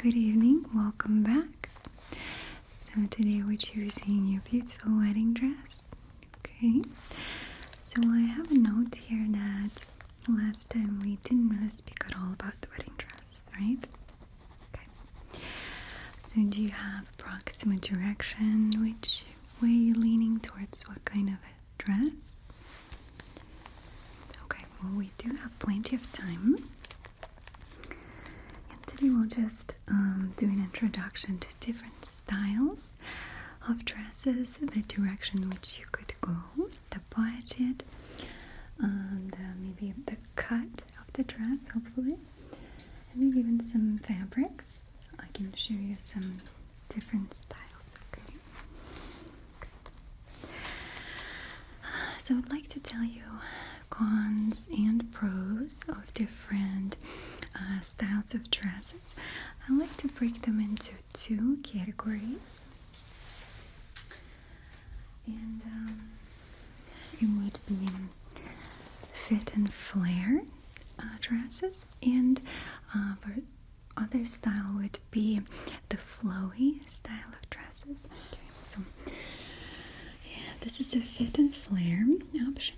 Good evening, welcome back. So today we're choosing your beautiful wedding dress. Okay, so I have a note here that last time we didn't really speak at all about the wedding dress, right? Okay, so do you have approximate direction? Which way you're leaning towards what kind of a dress? Okay, well we do have plenty of time. Today we'll just do an introduction to different styles of dresses, the direction in which you could go, the budget, maybe the cut of the dress, hopefully, and maybe even some fabrics. I can show you some different styles, okay? So I'd like to tell you cons and pros of different styles of dresses. I like to break them into two categories, and it would be fit and flare dresses, and for other style would be the flowy style of dresses. Okay, so yeah, this is a fit and flare option,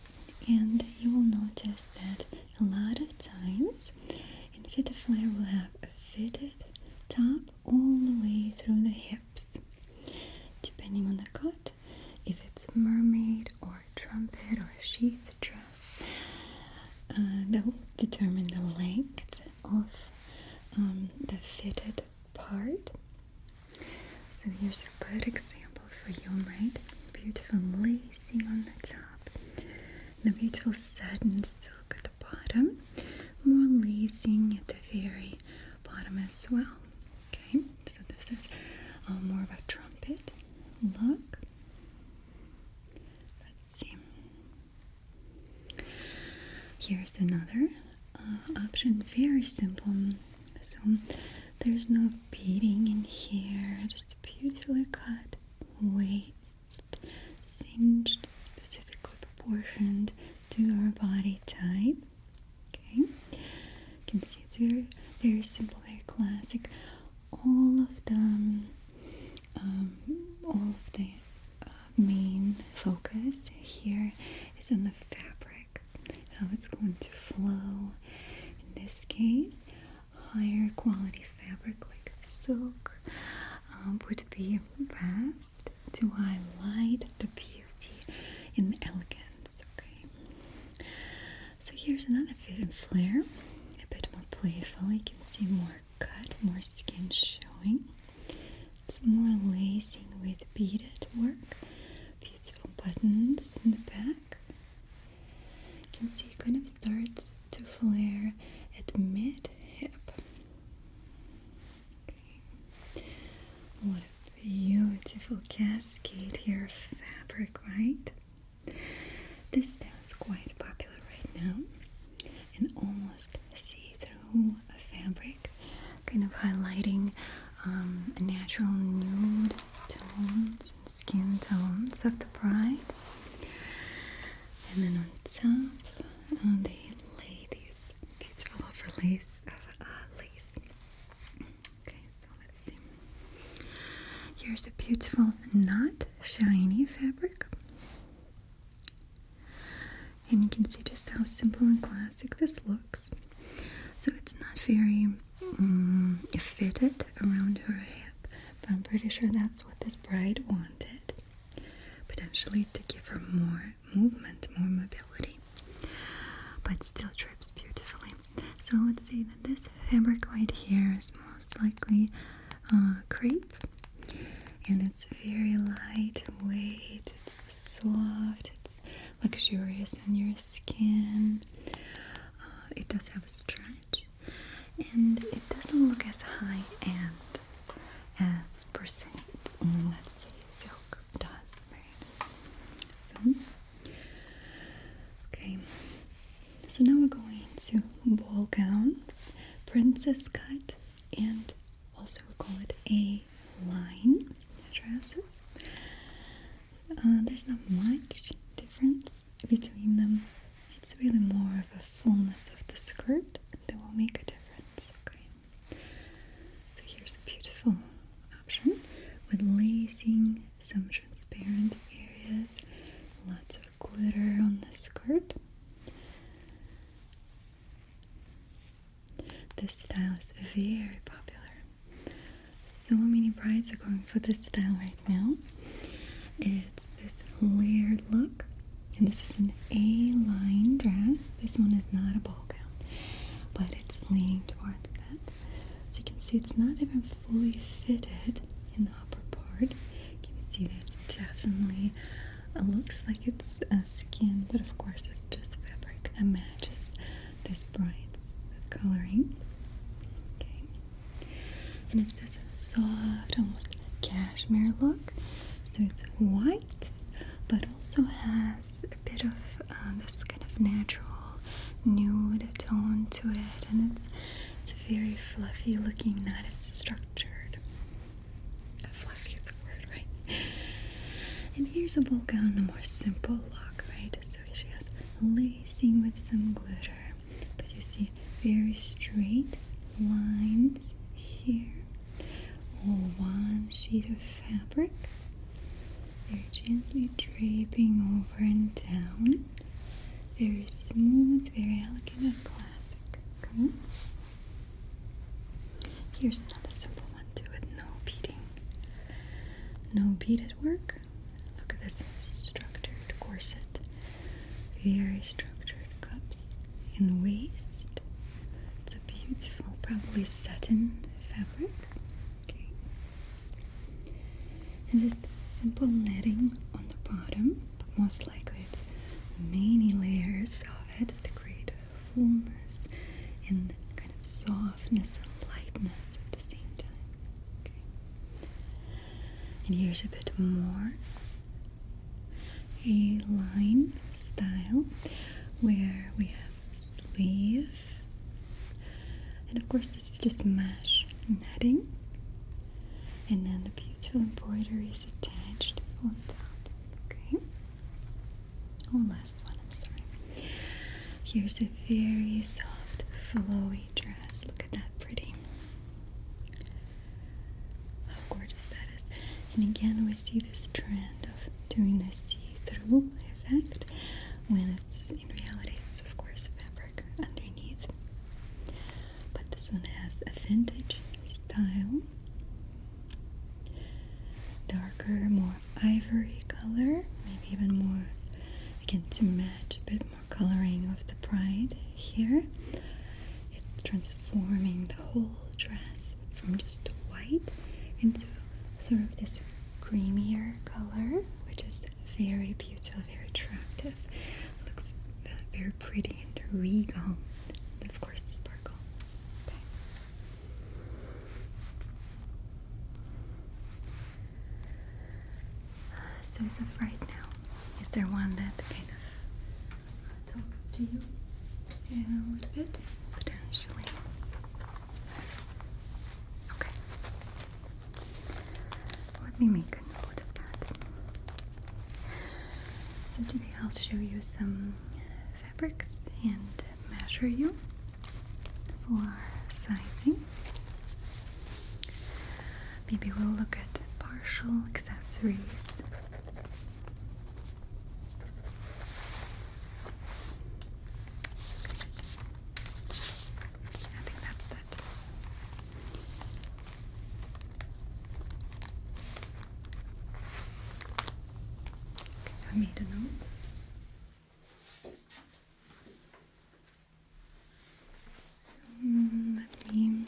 and you will notice that a lot of times fit and flare will have a fitted top all the way through the hips. Depending on the cut, if it's mermaid or trumpet or sheath dress, that will determine the length of the fitted part. So here's a good example for you, right? Beautiful lacing on the top, the beautiful satin silk at the bottom, more lacing at the very bottom as well. Okay, so this is more of a trumpet look. Let's see. Here's another option, very simple. So there's no beading in here, just beautifully cut waist, cinched, specifically proportioned to our body type. Okay, you can see it's very, very simple, very classic. All of the main focus here is on the fabric, how it's going to flow. In this case, higher quality fabric like silk would be best to highlight the beauty and elegance. Okay, so here's another fit and flare, a bit more playful. You can see more cut, more skin showing. It's more lacing with beaded work, beautiful buttons in the back. You can see it kind of starts to flare at mid-hip. Okay. What a beautiful cascade here of fabric, right? This style is quite popular right now, and almost see-through fabric, kind of highlighting natural nude tones and skin tones of the bride. And then on top, they lay these beautiful overlays of lace. Okay, so let's see. Here's a beautiful, not shiny fabric. And you can see just how simple and classic this looks. So it's not very fitted around her hip, but I'm pretty sure that's what this bride wanted. Potentially to give her more movement, more mobility, but still drips beautifully. So let's say that this fabric right here is most likely crepe, and it's very lightweight, it's soft, it's luxurious on your skin. It does have a stretch, and it doesn't look as high-end as per se, let's say, silk does, right? So, okay, so now we're going into ball gowns, princess cut, and also we call it A-line dresses. There's not much difference between them. It's really more of a fullness of the skirt that will make a difference. Okay, so here's very popular. So many brides are going for this style right now. It's this layered look, and this is an A-line dress. This one is not a ball gown, but it's leaning towards that. So you can see it's not even fully fitted in the upper part. You can see that it's definitely looks like it's skin, but of course it's just fabric that matches this bride's coloring. Okay, and it's this soft, almost cashmere look. So it's white, but also has a bit of this kind of natural nude tone to it, and it's very fluffy looking, not as structured. Fluffy is a word, right? And here's a ball gown, the more simple look, right? So she has lacing with some glitter, but you see very straight lines here, all one sheet of fabric. Very gently draping over and down. Very smooth, very elegant and classic. Okay. Here's another simple one too, with no beading. No beaded work. Look at this structured corset. Very structured cups and waist. It's a beautiful, probably satin fabric. Okay. And this simple netting on the bottom, but most likely it's many layers of it to create fullness and kind of softness and lightness at the same time. Okay. And here's a bit more A-line style where we have sleeve, and of course this is just mesh netting, and then the beautiful embroidery is attached on top. Okay. Oh, last one, I'm sorry. Here's a very soft, flowy dress. Look at that pretty. How gorgeous that is. And again, we see this trend of doing the see-through effect when it's, in reality, it's of course fabric underneath. But this one has a vintage style. Darker, more ivory color, maybe even more, again, to match a bit more coloring of the bride here. It's transforming the whole dress from just white into sort of this creamier color, which is very beautiful, very attractive. It looks very pretty and regal. And of course, the sparkle. Okay. So as of right now, is there one that kind of talks to you a little bit? Potentially. Okay. Let me make a note of that. So today I'll show you some fabrics and measure you for sizing. Maybe we'll look at partial accessories. I think that's that. I made a note. So let me.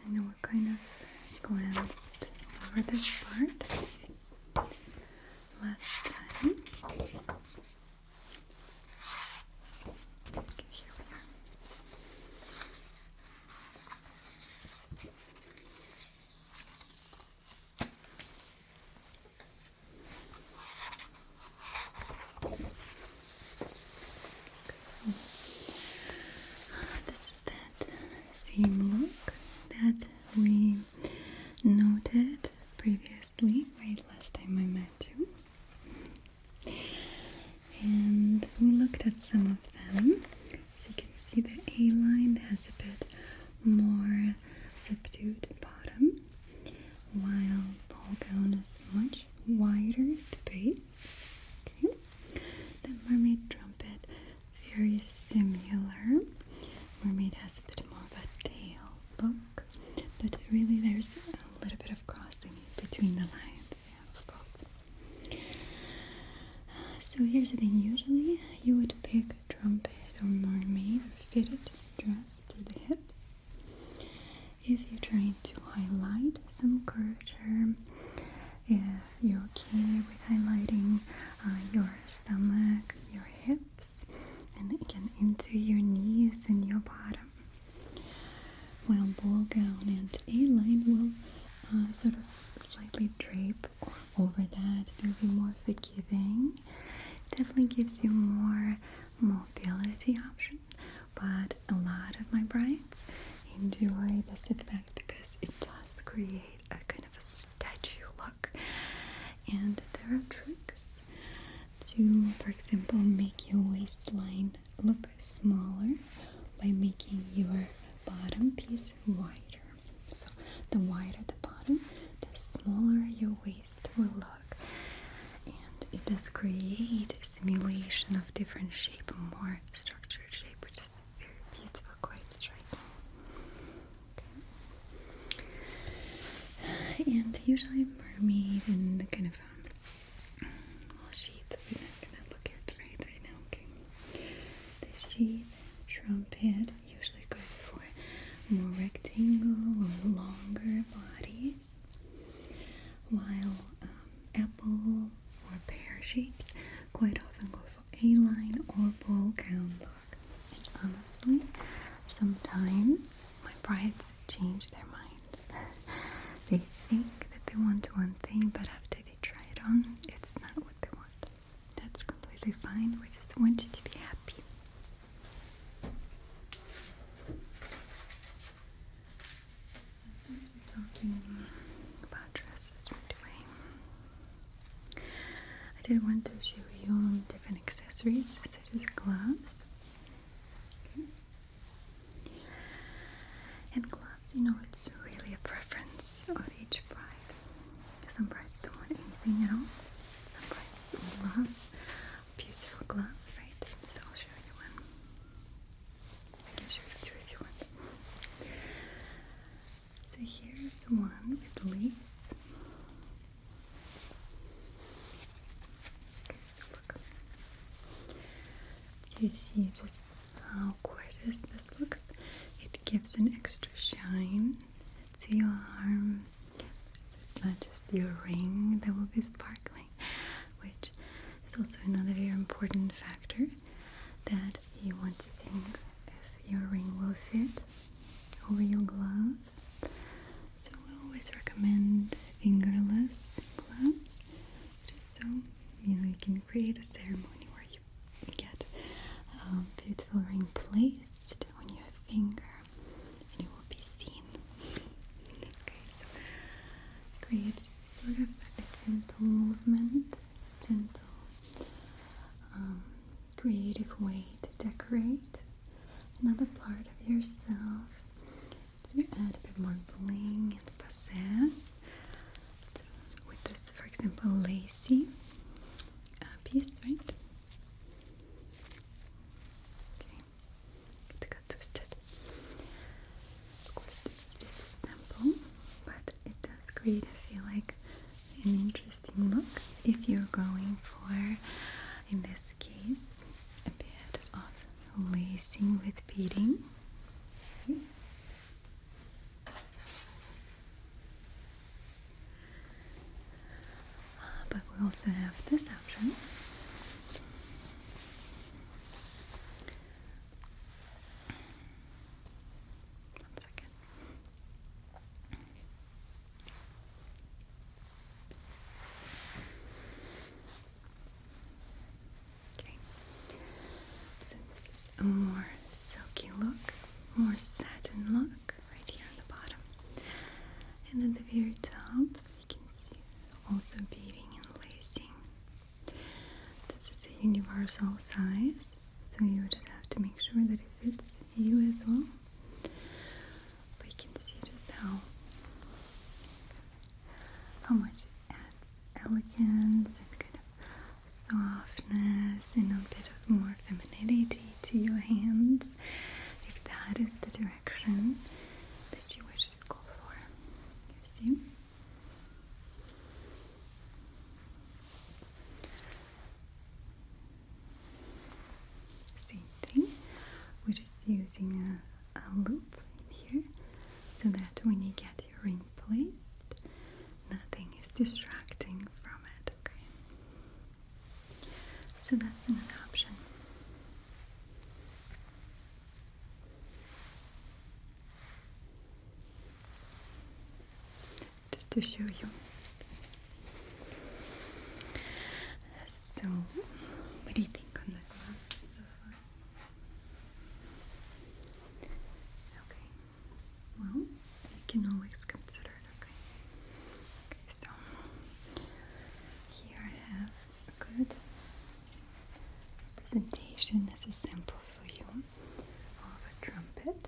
I know we kind of glanced over this part last time. Okay, here we are. So this is that same look that we noted previously, right, last time I met you. And we looked at some of them. So you can see the A-line has a bit more subdued bottom, while ball gown is much wider at the base. Okay. The mermaid trumpet, very similar. while ball gown and A-line will sort of slightly drape over that. It will be more forgiving. Definitely gives you more mobility option, but a lot of my brides enjoy this effect because it does create a kind of a statue look. And there are tricks to, for example, make your waistline look smaller by making your bottom piece wider. So the wider the bottom, the smaller your waist will look. And it does create a simulation of different shape, a more structured shape, which is very beautiful, quite striking. Okay. And usually mermaid in the kind of sheath we're not gonna look at right now. Okay. The sheath, trumpet, usually good for more rectangle or longer bodies, while apple or pear shapes quite often go for A-line or ball gown look. And honestly, sometimes my brides change their mind. They think that they want one thing, but after they try it on, it's not what they want. That's completely fine. We just want you to be happy. So since we're talking about dresses right away, I did want to show you different accessories such as gloves. Okay. And gloves, you know, it's really a preference of each bride. Some brides don't want anything at all. Some brides love a beautiful glove, right? So I'll show you one. I can show you two if you want. So here's one with lace. Okay, so look. You see just how gorgeous this looks. It gives an extra shine to your arm. So it's not just your ring that will be sparkling, which is also another very important factor that you want to think if your ring will fit over your glove. So we always recommend fingerless gloves, just so you can create a ceremony where you get a beautiful ring placed on your finger and it will be seen. Okay, so it creates sort of a gentle movement, gentle creative way to decorate another part of yourself, to add a bit more bling and pizzazz. So with this, for example, lacy piece, right? Okay, it got twisted. Of course, this is just a sample, but it does create, I feel like, an interesting look if you're going for, in this case, a bit of lacing with beading. Okay. But we also have this option. One second. Okay. So this is a more silky look, more satin look right here on the bottom. And at the very top, you can see also beading and lacing. This is a universal size, so you would have to make sure that it fits you as well. But you can see just how much it adds elegance and kind of softness and a bit of more femininity to your hands, if that is the direction that you wish to go for. You see? Same thing. We're just using a loop in here so that when you get your ring placed, nothing is distracting from it, okay? So that's another option. just to show you. So, what do you think on the glass so far? Okay. Well, you can always consider it, okay? Okay, so here I have a good representation as a sample for you of a trumpet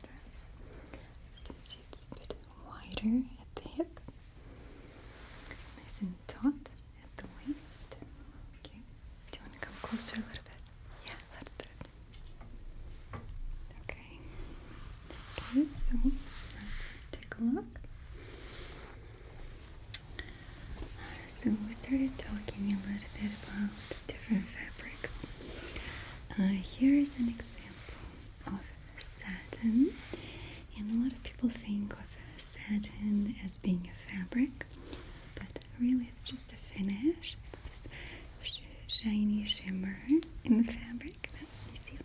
dress. As you can see, it's a bit wider at the hip, nice and taut at the waist. Okay, do you want to come closer a little bit? Yeah, let's do it. Okay. Okay, so let's take a look. So we started talking a little bit about different fabrics. Here's an example of satin, and a lot of people think of satin as being a fabric, but really it's just a finish. It's this shiny shimmer in the fabric. You see,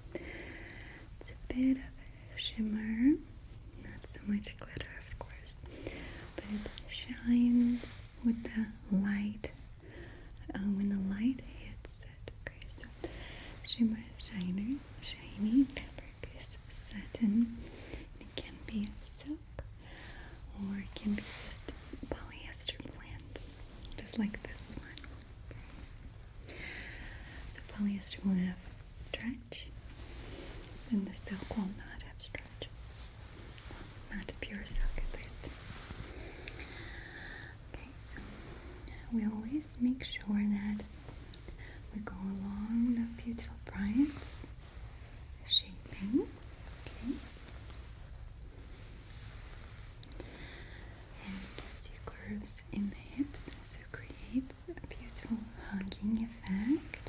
it's a bit of shimmer, not so much glitter, of course, but it shines with the light. When the light hits it, okay, so shimmer, shiny fabric is satin. It can be silk, or it can be just polyester blend, just like this one. So polyester will have stretch, and the silk will not have stretch. Not a pure silk, at least. Okay, so we always make sure that we go along the beautiful braids shaping. Okay. And you can see curves in the hips, so it creates a beautiful hugging effect.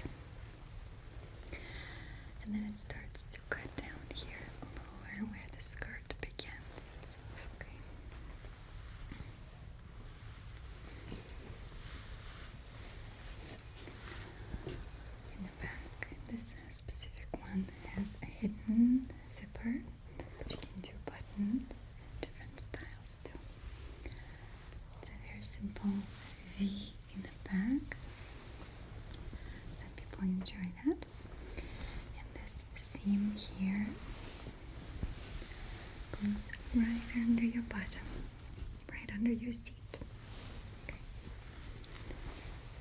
And then it starts to cut down here lower where the skirt begins. Okay. In the back, this specific one has a hidden zipper, but you can do buttons, different styles too. It's a very simple V in the back. Some people enjoy that. And this seam here goes right under your bottom, right under your seat. Okay.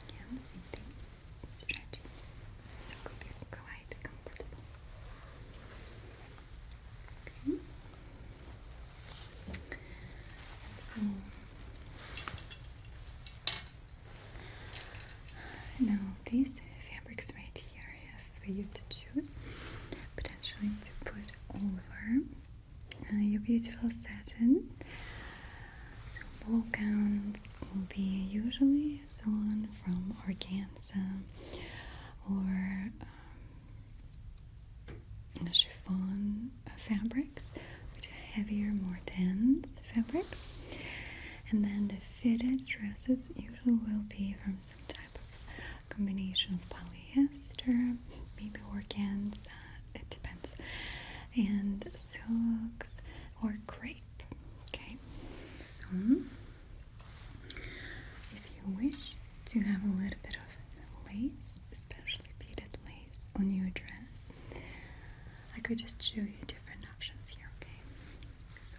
Again, same thing. It's stretchy, so it could be quite comfortable. Okay. So now these fabrics right here I have for you to choose, potentially to put over your beautiful satin. So ball gowns will be usually sewn from organza or chiffon fabrics, which are heavier, more dense fabrics. And then the fitted dresses usually will be from some type of combination of polyester, maybe organza, it depends, and silks or crepe. Okay, so if you wish to have a little bit of lace, especially beaded lace, on your dress, I could just show you different options here. Okay, so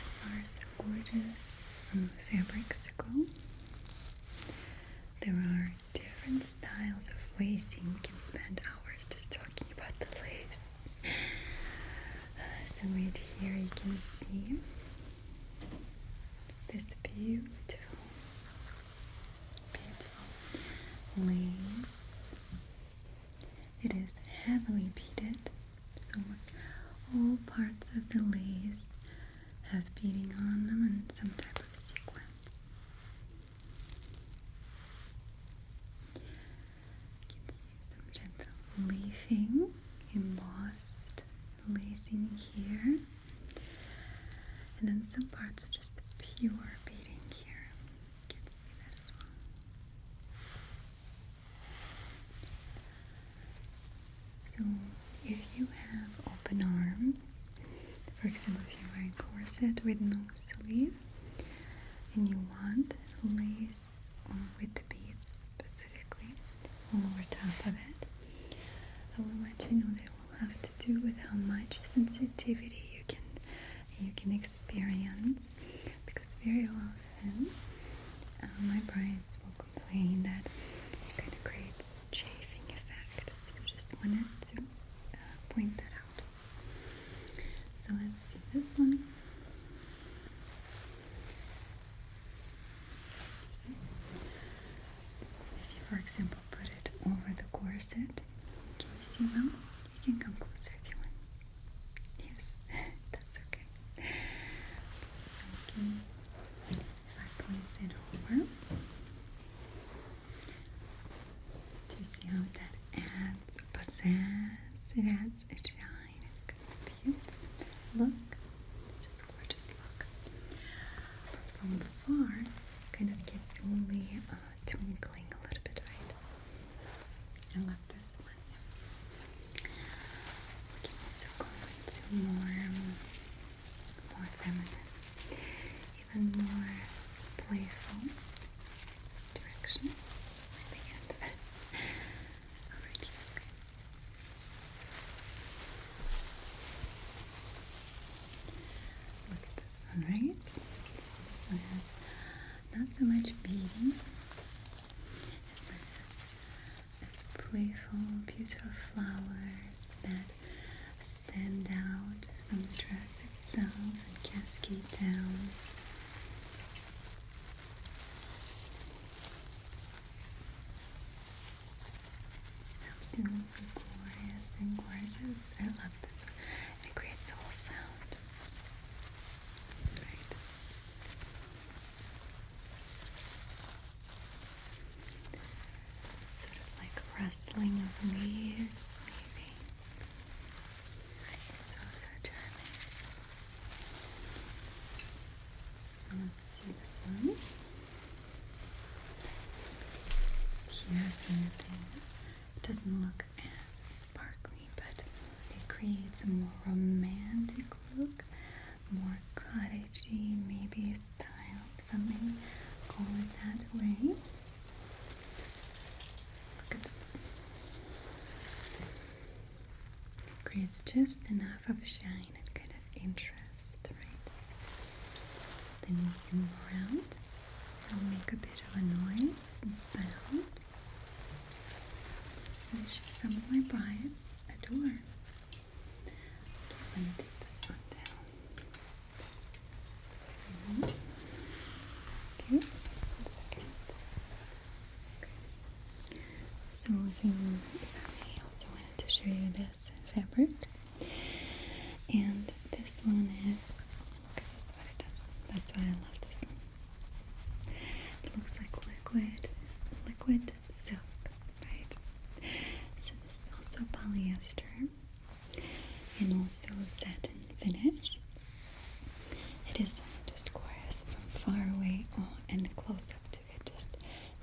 as far as gorgeous fabrics go, there are different styles of lacing. We can spend hours just talking about the lace. So right here you can see this beautiful, beautiful lace. It is heavily beaded, so almost all parts of the lace have beading on them and some type of sequence. You can see some gentle leafing, embossed lacing here, and then some parts are just pure beading here. You can see that as well. So if you have open arms, for example if you're wearing corset with no sleeve and you want lace with the beads specifically over top of it, I will let you know that it will have to do with how much sensitivity you can experience, because very often my brides will complain that it kind of creates a chafing effect. So just wanted to point that out. So let's see this one. So if you, for example, put it over the corset, can you see well? You can come closer if you want. Yes, that's okay. So if I place it over, do you see how that adds a pizzazz? It adds a shine. It's beautiful look, just a gorgeous look. But from afar, it kind of gives you only twinkling a little bit, right? I love this one. We can also go into more feminine, even more playful direction at the end of it. Alright, okay. Look at this one, right? This one has not so much beading as playful, beautiful flowers that stand out from the dress itself and cascade down. It's absolutely glorious and gorgeous. I love this one. And it creates a whole sound. Right? Sort of like rustling of leaves, maybe. So charming. So let's see this one. Here's something. It doesn't look as sparkly, but it creates a more romantic look, more cottagey, maybe style, if I may call it that way. Look at this. It creates just enough of a shine and kind of interest, right? Then you zoom around, it'll make a bit of a noise and sound, which some of my brides adore. Okay, let me take this one down. Okay. So if I may, also wanted to show you this fabric. And this one is, look at this, what it does. That's why I love this one. It looks like liquid silk, right? So this is also polyester and also satin finish. It is just glorious from far away. Oh, and the close up to it just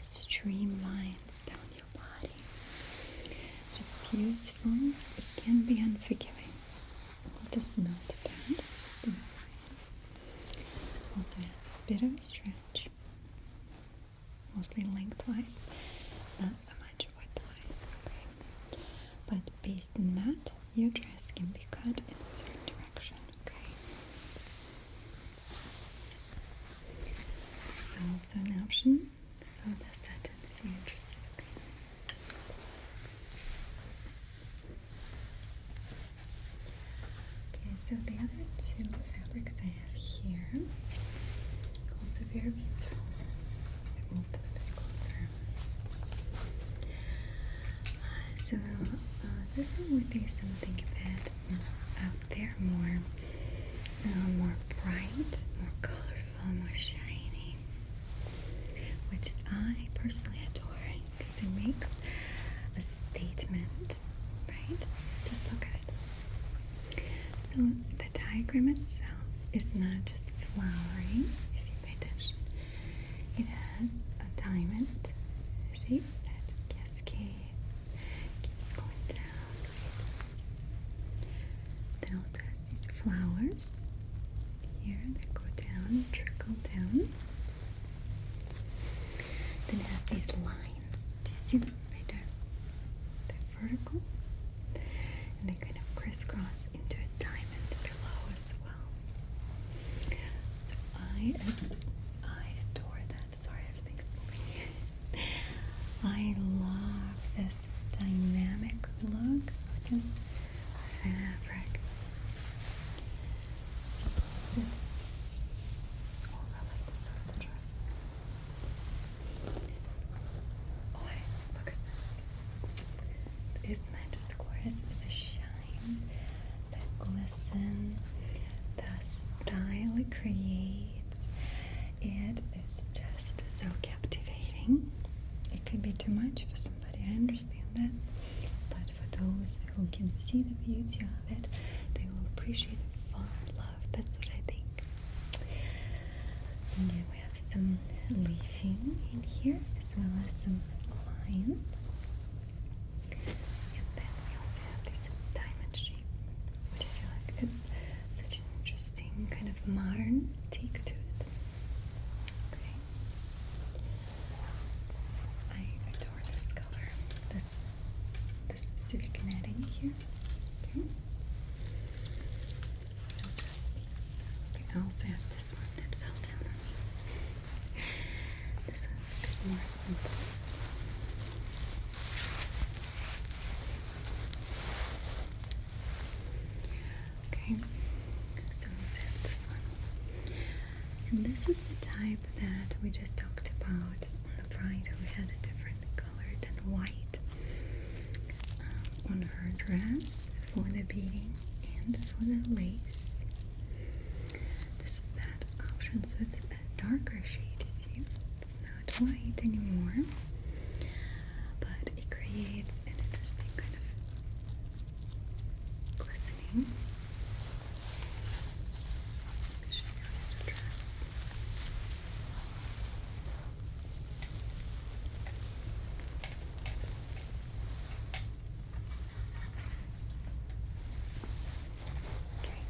streamlines down your body. Just beautiful. It can be unforgiving. I'll just note that. Just in also has a bit of a stretch, mostly lengthwise, not so much widthwise. Okay, but based on that, your dress can be cut in a certain direction. Okay. There's also an option for the satin if you're interested. Okay, so the other two fabrics I have here, also very beautiful. I move them a bit closer. So this one would be something a bit out there, more bright, more colorful, more shiny, which I personally adore because it makes a statement, right? Just look at it. So the diagram itself is not just flowering, if you pay attention. It has a diamond shape that cascades, keeps going down, right? Then also has these flowers here that go down, trickle down. Then it has these lines. Do you see them right there? They're vertical. And they kind of crisscross into a diamond below as well. So I adore that. Sorry, everything's moving. I love this dynamic look of this fabric. Place it over like this on the dress. Oh, look at this. Isn't that just glorious? The shine, the glisten, the style it creates. It is just so captivating. It could be too much for somebody, I understand that. But for those who can see the beauty of it, they will appreciate it, fall in love. That's what I think. And then we have some leafing in here, as well as some lines. And then we also have this diamond shape, which I feel like it's such an interesting kind of modern take to it. Okay. I adore this color, this specific netting here. Okay. I also have this one that fell down on me. This one's a bit more simple. Okay, so we have this one. And this is the type that we just talked about on the bride who had a different color than white on her dress for the beading and for the lace. This is that option, so it's a darker shade, you see. It's not white anymore, but it creates an interesting kind of glistening. Should be on the dress. Okay.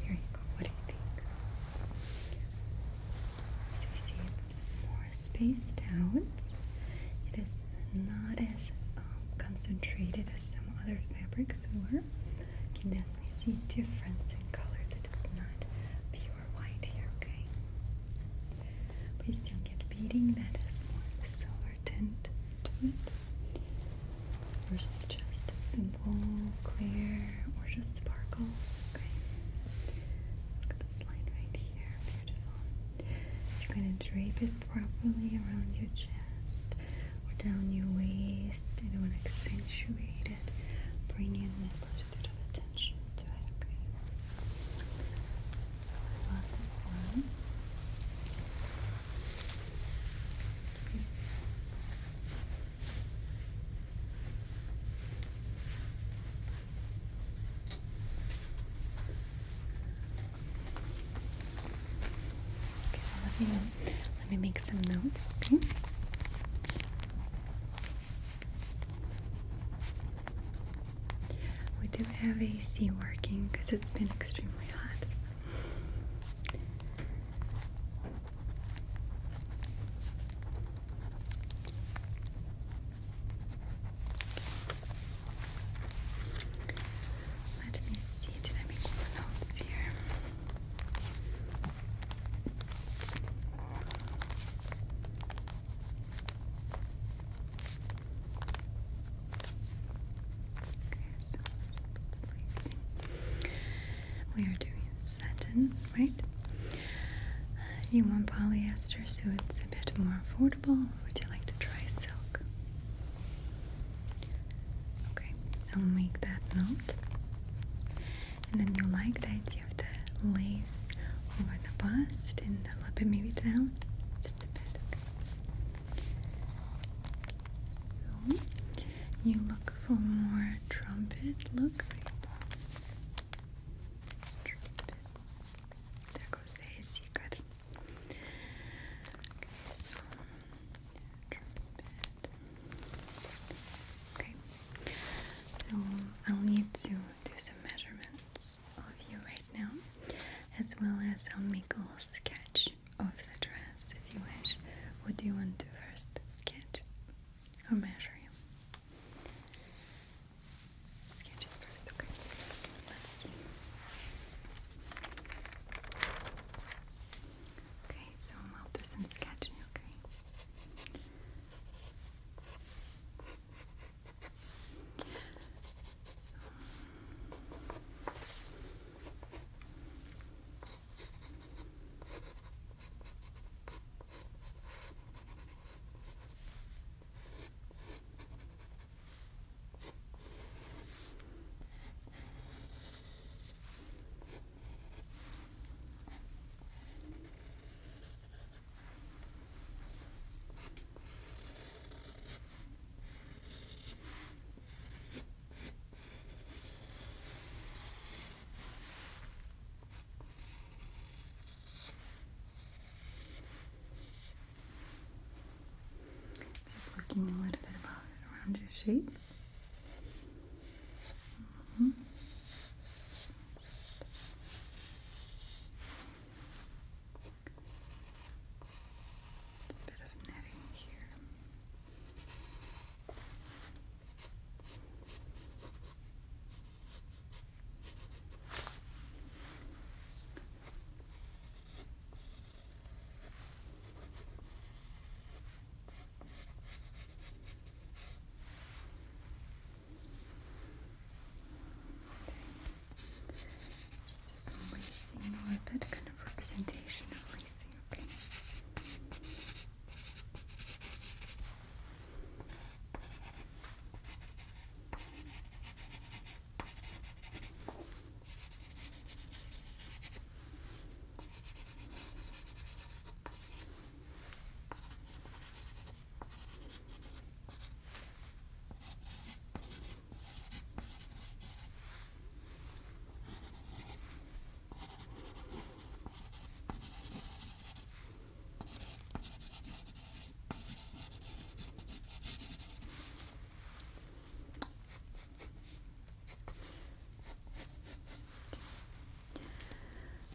Here you go. What do you think? So you see it's more spaced out. It is not as concentrated as some other fabrics were. You can definitely see a difference in color, that it's not pure white here, okay? But you still get beading that has more silver tint to it versus just simple, clear, or just sparkles, okay? Look at this line right here, beautiful. You're going to drape it properly around your chest or down your waist, and you want to accentuate it, bring in a little bit of attention to it, okay? So I love this one. Okay. Okay, well, let me make some notes, okay? We do have AC working because it's been extremely hot. Let me see, did I make more notes here? Okay, so we are doing satin, right? You want polyester, so it's a bit more affordable. Would you like to try silk? Okay, I'll make that note. And then you like the idea of the lace over the bust and a little bit maybe down, just a bit. Okay. So you look for more trumpet look, right? Trumpet. There goes the AC, good. Okay, so trumpet. Okay. So I'll need to do some measurements of you right now. thinking a little bit about around your shape. Mhm. A bit of netting here. Just do some lacing or a bit kind of representation of lacing, okay?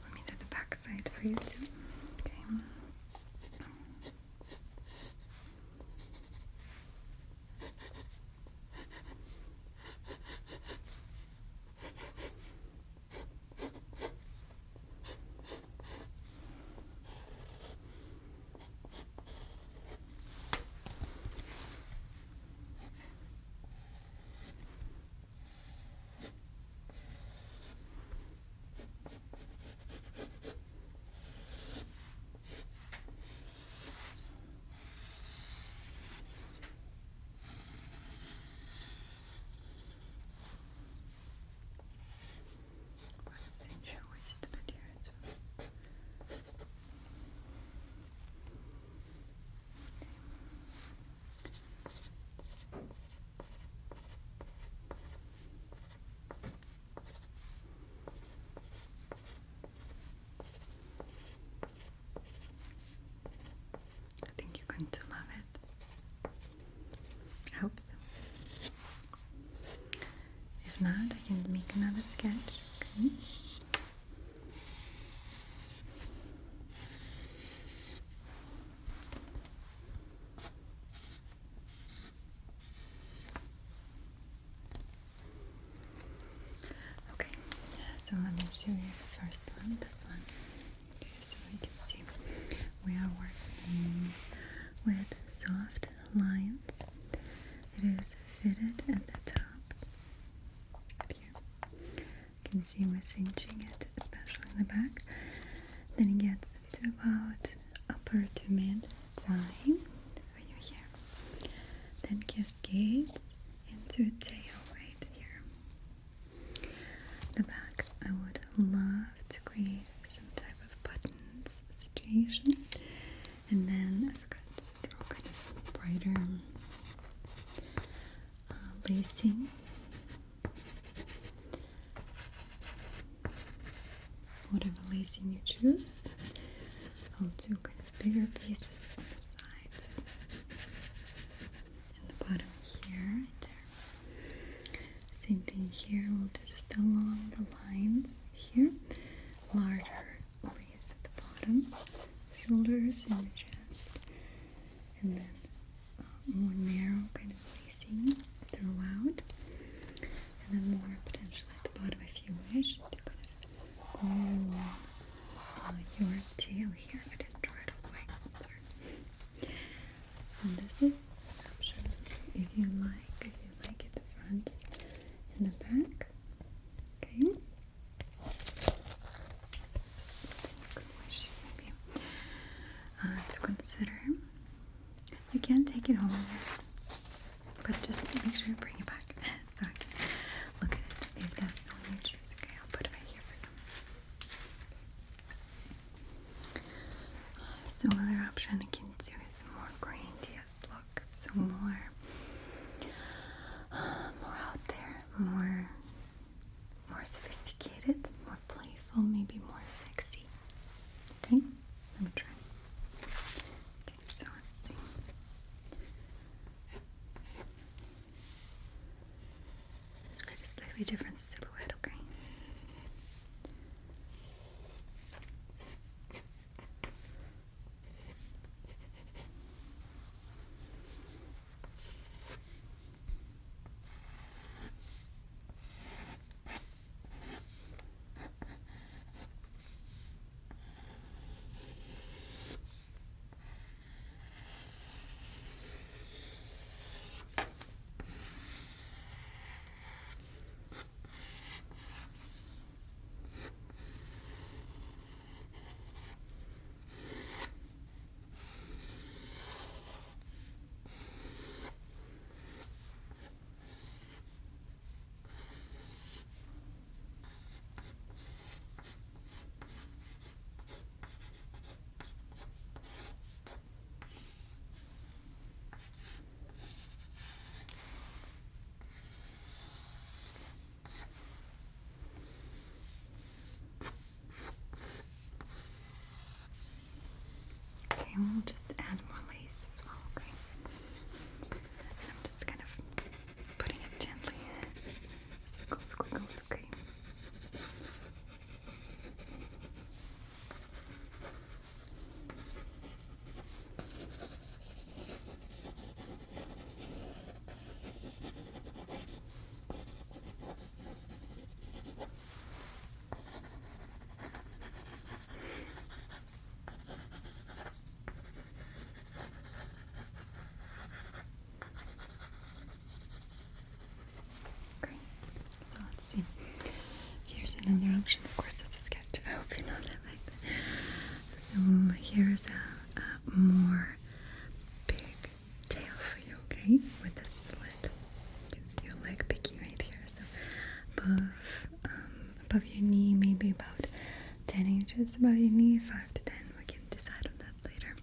Let me do the back side for you too. Okay. Cinch your waist a bit here as well. I think you're going to love it. I hope so. If not, I can make another sketch. Okay. Okay, so let me show you the first one, this one. Okay, so you can see we are working with soft lines. It is fitted at the top. Right here. You can see we're cinching it, especially in the back. Then it gets to about upper to mid thigh for you here. Then cascades into a tail right here. The back, I would love to create some type of buttons situation. And then I forgot to draw kind of brighter lacing. Whatever lacing you choose. I'll do kind of bigger pieces on the sides. And the bottom here, right there. Same thing here, we'll do just along the lines here. Larger lace at the bottom, shoulders and the chest. And then more narrow kind of lacing throughout. And then more potentially at the bottom if you wish to kind of go along your tail here. I didn't draw it all the way. Sorry. So this is an option if you like it the front and the back. Okay. Just a wish maybe to consider. You can take it home, but just make sure you bring it back so I can look at it if that's the one you choose. Okay, I'll put it right here for you. So another option I can do is more grandiose look, so more out there, more sophisticated, more playful, maybe more sexy. Okay, let me try. Okay, so let's see. we'll just add more lace as well, okay? And I'm just kind of putting it gently. Squiggles, squiggles, okay? Okay, so let's see. Here's another option. Of course, it's a sketch. I hope you know that, right? So here's a more big tail for you, okay? With a slit. You can see your leg picky right here. So above your knee, maybe about 10 inches above your knee, 5 to 10. We can decide on that later.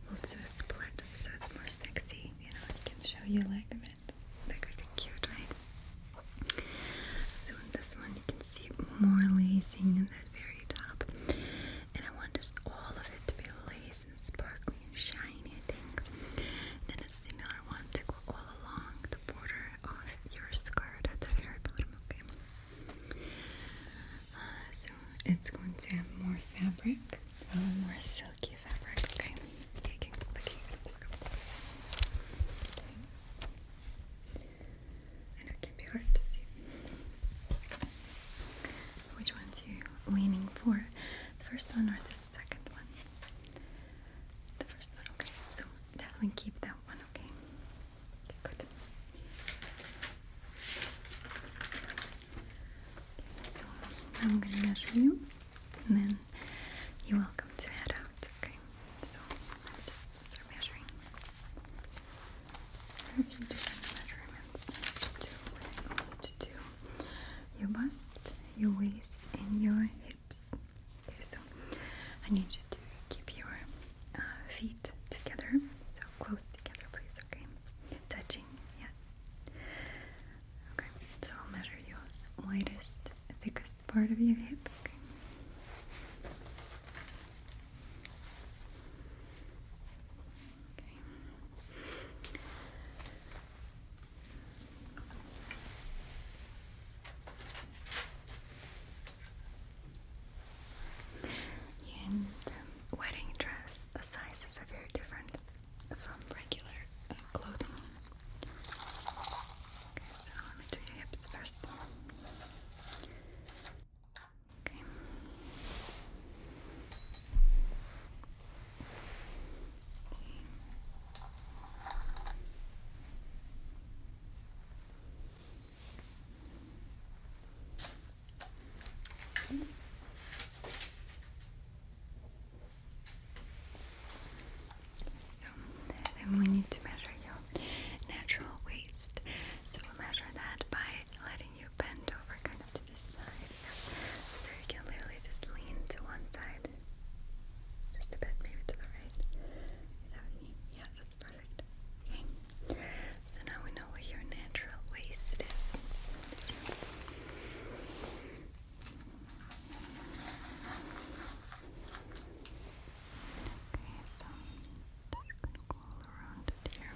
We'll do a split so it's more sexy. You know, you can show your leg a bit. That could be cute, right? So in this one, you can see more lacing in that very top. And I want just all of it to be lace and sparkly and shiny, I think. Then a similar one to go all along the border of your skirt at the very bottom, okay? So it's going to have more fabric, more silky fabric, okay? Taking look up close. Okay. And it can be hard to see. Which one's you leaning for? The first one or the second one? The first one, okay. So definitely keep that one, okay? Okay, good. So I'm gonna measure you, and then you're welcome to head out, okay? So let me just start measuring. A few different measurements to do your bust, your waist, and your hips. Okay, so I need you to keep your feet together, so close together, please, okay? Touching, yeah. Okay, so I'll measure your widest, thickest part of your hip, okay? Okay. And wedding dress, the sizes are very different from regular clothing. Okay, so let me do your hips first. Okay. So then we need to measure your natural waist. So we'll measure that by letting you bend over kind of to this side. So you can literally just lean to one side. Just a bit, maybe to the right. Yeah, that's perfect. Okay. So now we know what your natural waist is. Let's see. Okay, so just gonna go all around it here.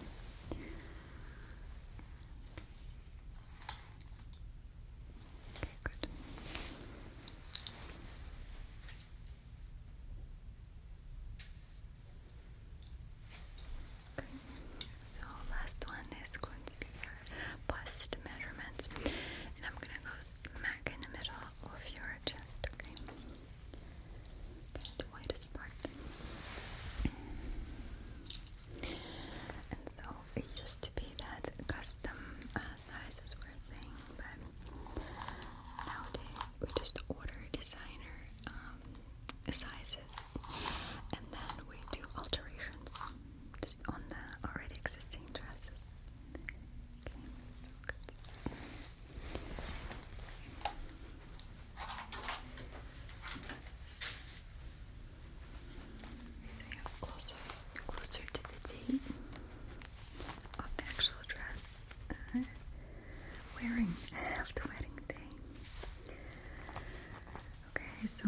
Okay, good. Okay, so last one is going to be your bust measurements, and I'm gonna go smack in the middle of your chest, okay? The widest part. And so it used to be that custom sizes were a thing, but nowadays we just order designer sizes, and then we do alterations just on the already existing dresses. Okay, look at this. So you have closer to the date of the actual dress wearing of the wedding day. Okay, so